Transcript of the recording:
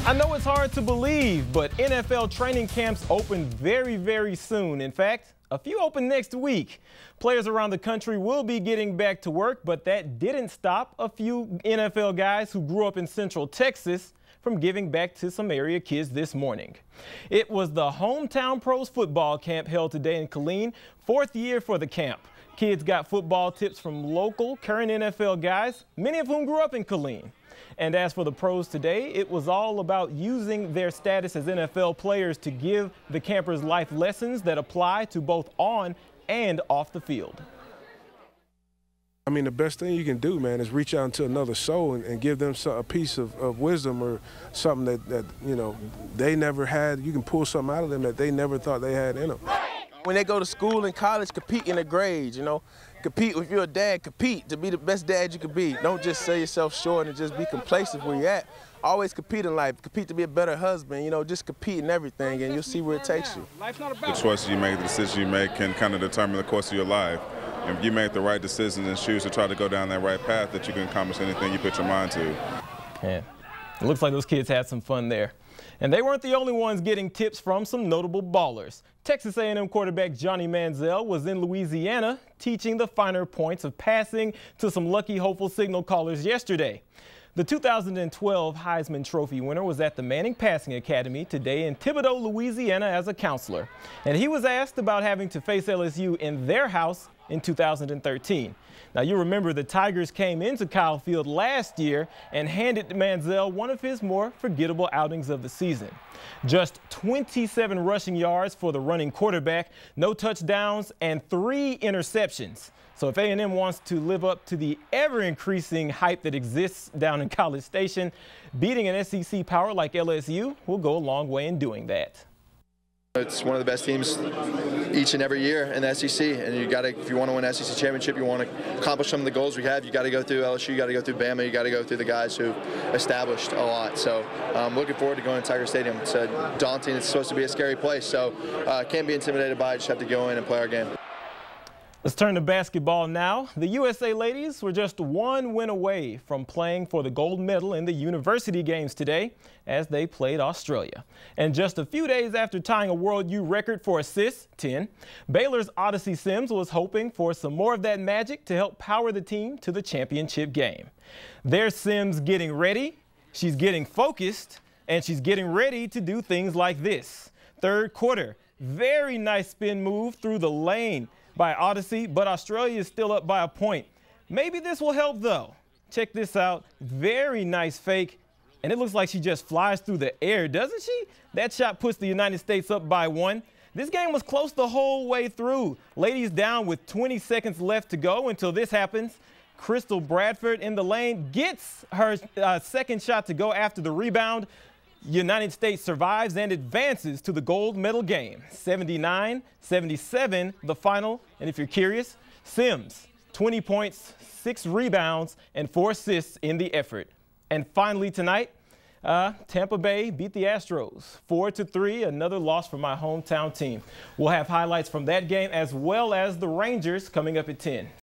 I know it's hard to believe, but NFL training camps open very, very soon. In fact, a few open next week. Players around the country will be getting back to work, but that didn't stop a few NFL guys who grew up in Central Texas from giving back to some area kids this morning. It was the Hometown Pros football camp held today in Killeen, fourth year for the camp. Kids got football tips from local current NFL guys, many of whom grew up in Killeen. And as for the pros today, it was all about using their status as NFL players to give the campers life lessons that apply to both on and off the field. I mean, the best thing you can do, man, is reach out into another soul and give them a piece of wisdom or something that, you know, they never had. You can pull something out of them that they never thought they had in them. When they go to school and college, compete in the grades, you know. Compete, if you're a dad, compete to be the best dad you can be. Don't just sell yourself short and just be complacent where you're at. Always compete in life. Compete to be a better husband, you know, just compete in everything and you'll see where it takes you. The choices you make, the decisions you make can kind of determine the course of your life. If you make the right decisions and choose to try to go down that right path, that you can accomplish anything you put your mind to. Yeah, it looks like those kids had some fun there. And they weren't the only ones getting tips from some notable ballers. Texas A&M quarterback Johnny Manziel was in Louisiana teaching the finer points of passing to some lucky hopeful signal callers yesterday. The 2012 Heisman Trophy winner was at the Manning Passing Academy today in Thibodaux, Louisiana as a counselor. And he was asked about having to face LSU in their house in 2013. Now, you remember the Tigers came into Kyle Field last year and handed Manziel one of his more forgettable outings of the season. Just 27 rushing yards for the running quarterback, no touchdowns, and 3 interceptions. So if A&M wants to live up to the ever-increasing hype that exists down in College Station, beating an SEC power like LSU will go a long way in doing that. It's one of the best teams each and every year in the SEC, and you got to, if you want to win an SEC championship, you want to accomplish some of the goals we have, you got to go through LSU, you got to go through Bama, you got to go through the guys who established a lot. So I'm looking forward to going to Tiger Stadium. It's daunting, it's supposed to be a scary place, so can't be intimidated by it, just have to go in and play our game. Let's turn to basketball now. The USA ladies were just one win away from playing for the gold medal in the university games today as they played Australia. And just a few days after tying a World U record for assists, 10, Baylor's Odyssey Sims was hoping for some more of that magic to help power the team to the championship game. There's Sims getting ready, she's getting focused, and she's getting ready to do things like this. Third quarter, very nice spin move through the lane by Odyssey, but Australia is still up by a point. Maybe this will help though. Check this out, very nice fake, and it looks like she just flies through the air, doesn't she? That shot puts the United States up by 1. This game was close the whole way through. Ladies down with 20 seconds left to go until this happens. Crystal Bradford in the lane gets her second shot to go after the rebound. United States survives and advances to the gold medal game. 79-77 the final. And if you're curious, Sims, 20 points, 6 rebounds, and 4 assists in the effort. And finally tonight, Tampa Bay beat the Astros 4-3, another loss for my hometown team. We'll have highlights from that game as well as the Rangers coming up at 10.